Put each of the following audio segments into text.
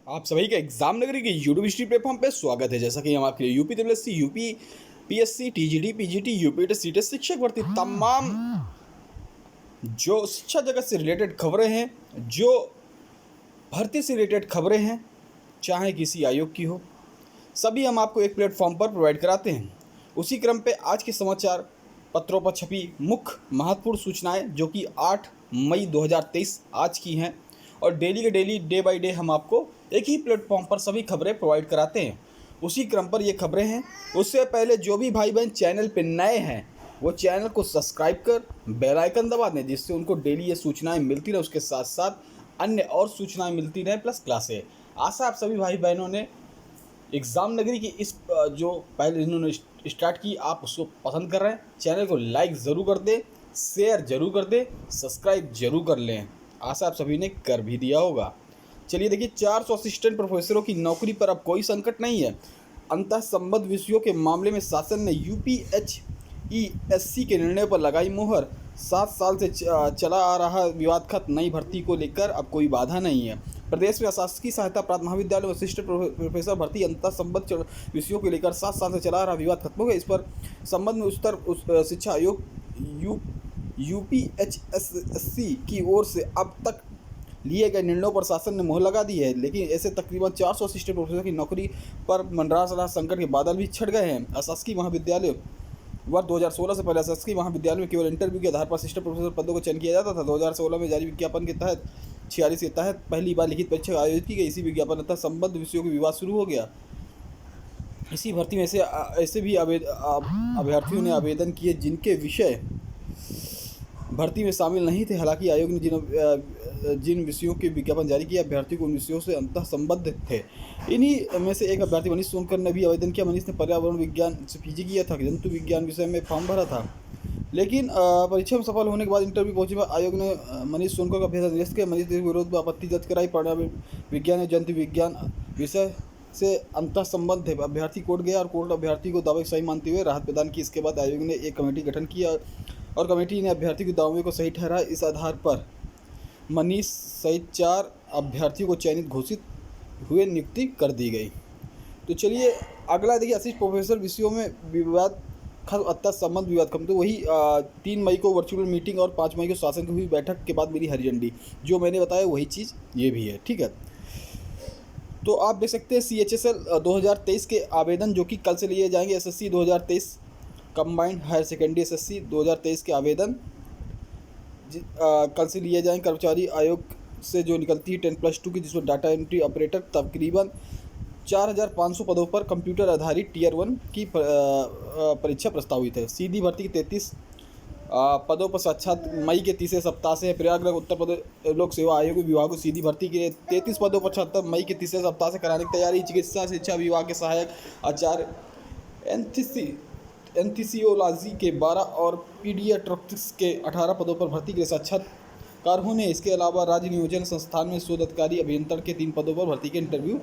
आप सभी का एग्जाम नगरी के यूट्यूब हिस्ट्री प्लेटफॉर्म पे स्वागत है। जैसा कि हम आपके लिए UP WSC, UP PSC, TGT, PGT, UPT, CTET शिक्षक भर्ती तमाम जो शिक्षा जगत से रिलेटेड खबरें हैं, जो भर्ती से रिलेटेड खबरें हैं, चाहे किसी आयोग की हो, सभी हम आपको एक प्लेटफॉर्म पर प्रोवाइड कराते हैं। उसी क्रम पे आज के समाचार पत्रों पर छपी मुख्य महत्वपूर्ण सूचनाएं जो कि 8 मई 2023 आज की हैं, और डेली के डेली डे बाय डे हम आपको एक ही प्लेटफॉर्म पर सभी खबरें प्रोवाइड कराते हैं। उसी क्रम पर ये खबरें हैं। उससे पहले जो भी भाई बहन चैनल पे नए हैं वो चैनल को सब्सक्राइब कर बेल आइकन दबा दें, जिससे उनको डेली ये सूचनाएं मिलती रहे, उसके साथ साथ अन्य और सूचनाएं मिलती रहें प्लस क्लासें। आशा आप सभी भाई बहनों ने एग्ज़ाम नगरी की इस जो पहले इन्होंने स्टार्ट की, आप उसको पसंद कर रहे हैं। चैनल को लाइक ज़रूर कर दें, शेयर ज़रूर कर दें, सब्सक्राइब जरूर कर लें। आशा आप सभी ने कर भी दिया होगा। चलिए देखिए, 400 असिस्टेंट प्रोफेसरों की नौकरी पर अब कोई संकट नहीं है। अंतः संबद्ध विषयों के मामले में शासन ने यूपीएचईएससी के निर्णय पर लगाई मुहर। 7 साल से चला आ रहा विवाद खत्म, नई भर्ती को लेकर अब कोई बाधा नहीं है। प्रदेश में अशासकीय सहायता प्राप्त महाविद्यालय में असिस्टेंट प्रोफेसर भर्ती अंतः संबद्ध विषयों को लेकर 7 साल से चला आ रहा विवाद खत्म हो गया। इस पर संबंध में उच्चतर शिक्षा आयोग यूपीएचएससी की ओर से अब तक लिए गए निर्णयों पर शासन ने मोहर लगा दी है। लेकिन ऐसे तकरीबन 400 असिस्टेंट प्रोफेसर की नौकरी पर मंडरा रहा संकट के बादल भी छट गए हैं। अशासकीय महाविद्यालय वर्ष 2016 से पहले अशासकीय महाविद्यालय में केवल इंटरव्यू के आधार पर असिस्टेंट प्रोफेसर पदों को चयन किया जाता था। 2016 में जारी विज्ञापन के तहत 46 के तहत पहली बार लिखित परीक्षा आयोजित की गई। इसी विज्ञापन तहत संबद्ध विषयों के विवाद शुरू हो गया। इसी भर्ती में ऐसे भी अभ्यर्थियों ने आवेदन किए जिनके विषय भर्ती में शामिल नहीं थे। हालांकि आयोग ने जिन विषयों के विज्ञापन जारी किया, अभ्यर्थी को उन विषयों से अंतः संबद्ध थे। इन्हीं में से एक अभ्यर्थी मनीष सोनकर ने भी आवेदन किया। मनीष ने पर्यावरण विज्ञान से पीजी किया था, जंतु विज्ञान विषय में फॉर्म भरा था, लेकिन परीक्षा में सफल होने के बाद इंटरव्यू पहुंचे बाद आयोग ने मनीष सोनकर का अभ्यर्थी निरस्त किया। मनीष के विरोध में आपत्ति दर्ज कराई। पर्यावरण विज्ञान या जंतु विज्ञान विषय से अंतः संबंध है। अभ्यर्थी कोर्ट गया और कोर्ट अभ्यर्थी को दावे सही मानते हुए राहत प्रदान की। इसके बाद आयोग ने एक कमेटी गठन किया और कमेटी ने अभ्यर्थी के दावे को सही ठहराया। इस आधार पर मनीष सहित 4 अभ्यर्थियों को चयनित घोषित हुए नियुक्ति कर दी गई। तो चलिए अगला देखिए, असिस्टेंट प्रोफेसर विषयों में विवाद खत्म, अंतः संबंध विवाद खत्म। तो वही 3 मई को वर्चुअल मीटिंग और 5 मई को शासन की हुई बैठक के बाद मिली हरी झंडी। जो मैंने बताया वही चीज़ ये भी है, ठीक है। तो आप देख सकते हैं CHSL 2023 के आवेदन जो कि कल से लिए जाएंगे। SSC 2023 combined higher secondary SSC 2023 के आवेदन कल से लिए जाएंगे। कर्मचारी आयोग से जो निकलती है 10+2 की, जिसमें डाटा एंट्री ऑपरेटर तकरीबन 4500 पदों पर कंप्यूटर आधारित Tier 1 की परीक्षा प्रस्तावित है। सीधी भर्ती की 33 पदों पर साक्षात मई के तीसरे सप्ताह से। प्रयागराज उत्तर प्रदेश लोक सेवा आयोग विभाग को सीधी भर्ती के लिए 33 पदों पर 76 मई के तीसरे सप्ताह से कराने की तैयारी। चिकित्सा शिक्षा विभाग के सहायक आचार्य एंथीसियोलॉजी के 12 और पीडियाट्रिक्स के 18 पदों पर भर्ती के लिए साक्षात्कार होने। इसके अलावा राज्य नियोजन संस्थान में शोध अधिकारी अभियंत्रण के 3 पदों पर भर्ती के इंटरव्यू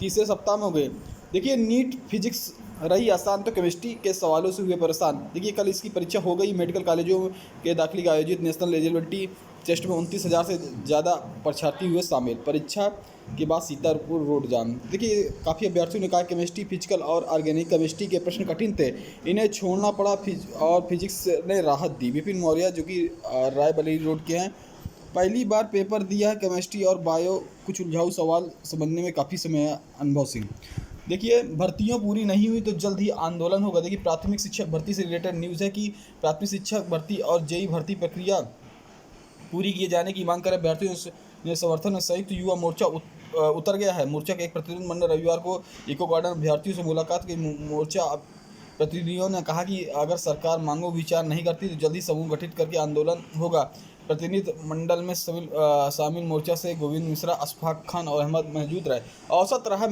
तीसरे सप्ताह में हो गए। देखिए, नीट फिजिक्स रही आसान तो केमिस्ट्री के सवालों से हुए परेशान। देखिए, कल इसकी परीक्षा हो गई। मेडिकल कॉलेजों के दाखिले का आयोजित नेशनल एलिजिबिलिटी टेस्ट में 29,000 से ज़्यादा परीक्षार्थी हुए शामिल। परीक्षा के बाद सीतापुर रोड जाम। देखिए, काफ़ी अभ्यर्थियों ने कहा केमिस्ट्री, फिजिकल और ऑर्गेनिक केमिस्ट्री के प्रश्न कठिन थे, इन्हें छोड़ना पड़ा। और फिजिक्स ने राहत दी। विपिन मौर्य जो कि रायबरेली रोड के हैं, पहली बार पेपर दिया है। केमिस्ट्री और बायो कुछ उलझाऊ सवाल समझने में काफ़ी समय है। अनुभव सिंह। देखिए, भर्तियां पूरी नहीं हुई तो जल्द ही आंदोलन होगा। देखिए, प्राथमिक शिक्षक भर्ती से रिलेटेड न्यूज़ है कि प्राथमिक शिक्षक भर्ती और जेई भर्ती प्रक्रिया पूरी किए जाने की मांग कर अभ्यर्थियों ने समर्थन में संयुक्त युवा मोर्चा उतर गया है। मोर्चा के एक प्रतिनिधि मंडल रविवार को इको गार्डन अभ्यर्थियों से मुलाकात की। मोर्चा प्रतिनिधियों ने कहा कि अगर सरकार मांगों विचार नहीं करती तो जल्द ही समूह गठित करके आंदोलन होगा। प्रतिनिधि मंडल में शामिल मोर्चा से गोविंद मिश्रा, अशफाक खान और अहमद मौजूद रहे। औसत रहा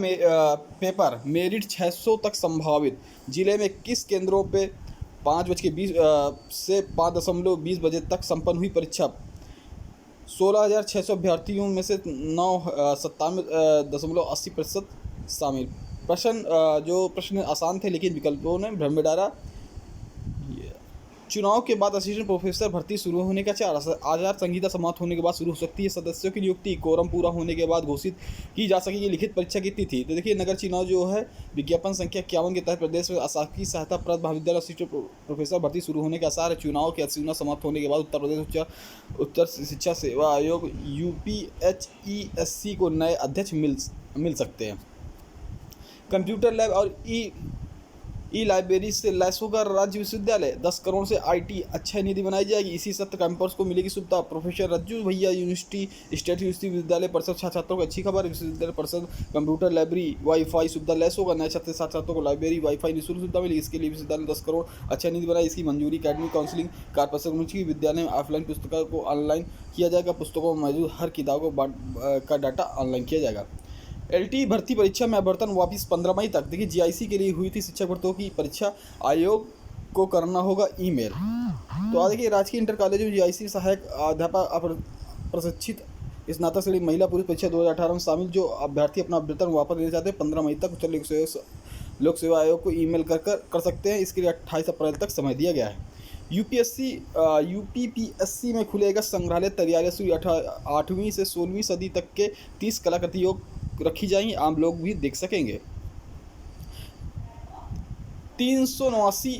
पेपर मेरिट 600 तक संभावित। जिले में 21 केंद्रों पे 5:20 से 5:20 बजे तक संपन्न हुई परीक्षा। 16,600 अभ्यर्थियों में से 97.80% शामिल। प्रश्न आसान थे, लेकिन विकल्पों ने भ्रम में डाला। चुनाव के बाद असिस्टेंट प्रोफेसर भर्ती शुरू होने का आचार संहिता समाप्त होने के बाद शुरू हो सकती है। सदस्यों की नियुक्ति कोरम पूरा होने के बाद घोषित की जा सकेगी। लिखित परीक्षा की तिथि तो देखिए, नगर चुनाव जो है विज्ञापन संख्या 51 के तहत प्रदेश में अशासकीय सहायता प्राप्त महाविद्यालय असिस्टेंट प्रोफेसर भर्ती शुरू होने के आसार है। चुनाव की अधिसूचना समाप्त होने के बाद उत्तर प्रदेश उच्च शिक्षा सेवा आयोग UPHESC को नए अध्यक्ष मिल सकते हैं। कंप्यूटर लैब और ई लाइब्रेरी से लैस होगा राज्य विश्वविद्यालय। 10 करोड़ से IT अच्छी निधि बनाई जाएगी। इसी सत्र कैंपस को मिलेगी सुविधा। प्रोफेसर रज्जू भैया यूनिवर्सिटी स्टेट विश्वविद्यालय परिषद छात्रों को अच्छी खबर। विश्वविद्यालय परिषद कंप्यूटर लैब्रेरी वाईफाई सुविधा लैस होगा। नए छात्रों को लाइब्रेरी वाईफाई निःशुल्क सुविधा मिलेगी। इसके लिए विश्वविद्यालय 10 करोड़ अच्छी निधि बनाई। इसकी मंजूरी अकेडमिक काउंसिलिंग कारपर्षद की। विद्यालय में ऑफलाइन पुस्तकों को ऑनलाइन किया जाएगा। पुस्तकों में मौजूद हर किताबों का डाटा ऑनलाइन किया जाएगा। LT भर्ती परीक्षा में अभ्यर्थन वापिस 15 मई तक। देखिए, GIC के लिए हुई थी शिक्षक भर्तियों की परीक्षा, आयोग को करना होगा ईमेल। तो आज देखिए, राजकीय इंटर कॉलेज में GIC सहायक अध्यापक प्रशिक्षित स्नातक श्रेणी महिला पुरुष परीक्षा 2018 में शामिल जो अभ्यर्थी अपना अभ्यर्थन वापस लेना चाहते हैं 15 मई तक उच्च लोक सेवा आयोग को ईमेल कर सकते हैं। इसके लिए 28 अप्रैल तक समय दिया गया है। UPPSC में खुलेगा संग्रहालय। तैयारियां शुरू। 8वीं से 16वीं सदी तक के 30 कलाकृतियों रखी जाएंगी, आम लोग भी देख सकेंगे। 389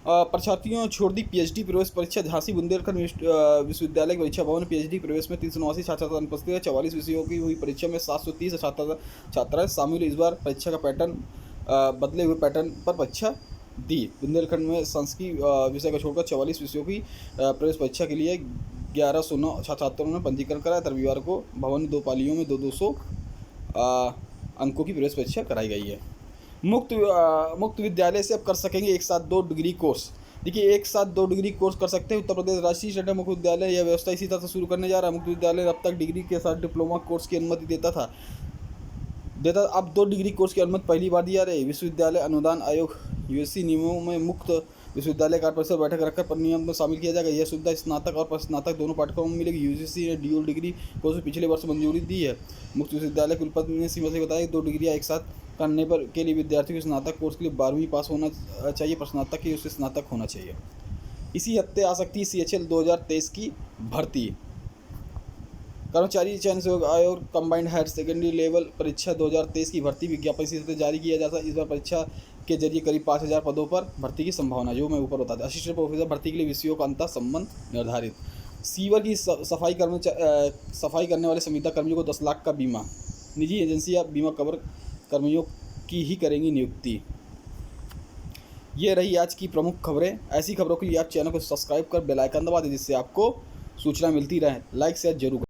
परीक्षार्थियों छोड़ दी PhD प्रवेश परीक्षा। झांसी बुंदेलखंड विश्वविद्यालय के परीक्षा भवन PhD प्रवेश में 389 छात्र अनुपस्थित है। 44 विषयों की हुई परीक्षा में 730 छात्राएं शामिल। इस बार परीक्षा का पैटर्न बदले हुए पैटर्न पर परीक्षा दी। बुंदेलखंड में संस्कृत विषय को छोड़कर 44 विषयों की प्रवेश परीक्षा के लिए 1109 छात्रों ने पंजीकरण कराया। रविवार को भवन 2 पालियों में 200 अंकों की प्रवेश परीक्षा कराई गई है। मुक्त विद्यालय से अब कर सकेंगे एक साथ 2 डिग्री कोर्स। देखिए, एक साथ 2 डिग्री कोर्स कर सकते हैं। उत्तर प्रदेश राष्ट्रीय स्टैंडर्ड मुक्त विद्यालय यह व्यवस्था इसी तरह से शुरू करने जा रहा है। मुक्त विद्यालय अब तक डिग्री के साथ डिप्लोमा कोर्स की अनुमति देता अब 2 डिग्री कोर्स की अनुमति पहली बार दिया रही। विश्वविद्यालय अनुदान आयोग USC नियमों में मुक्त विश्वविद्यालय कार्यपरिषद बैठक रखकर नियम में शामिल किया जाएगा। यह सुविधा स्नातक और स्नातक दोनों पाठ्यक्रमों में मिलेगी। UGC ने ड्यूल डिग्री कोर्स में पिछले वर्ष मंजूरी दी है। मुक्त विश्वविद्यालय कुलपति ने सीमा से बताया कि 2 डिग्रियाँ एक साथ करने के लिए विद्यार्थियों को स्नातक कोर्स के लिए 12वीं पास होना चाहिए, पर स्नातक के उससे स्नातक होना चाहिए। इसी हफ्ते आ सकती है CHL 2023 की भर्ती। कर्मचारी चयन सेवक आयोग कंबाइंड हायर सेकेंडरी लेवल परीक्षा 2023 की भर्ती विज्ञापन इसी हफ्ते जारी किया जाता है। इस बार परीक्षा के जरिए करीब 5000 पदों पर भर्ती की संभावना, जो मैं ऊपर बता था। असिस्टेंट प्रोफेसर भर्ती के लिए विषयों का अंतर संबंध निर्धारित। सीवर की सफाई करने वाले संविदा कर्मियों को 10 लाख का बीमा। निजी एजेंसियां बीमा कवर कर्मियों की ही करेंगी नियुक्ति। ये रही आज की प्रमुख खबरें। ऐसी खबरों के लिए आप चैनल को सब्सक्राइब कर बेल आइकन दबा दें, जिससे आपको सूचना मिलती रहे। लाइक शेयर जरूर।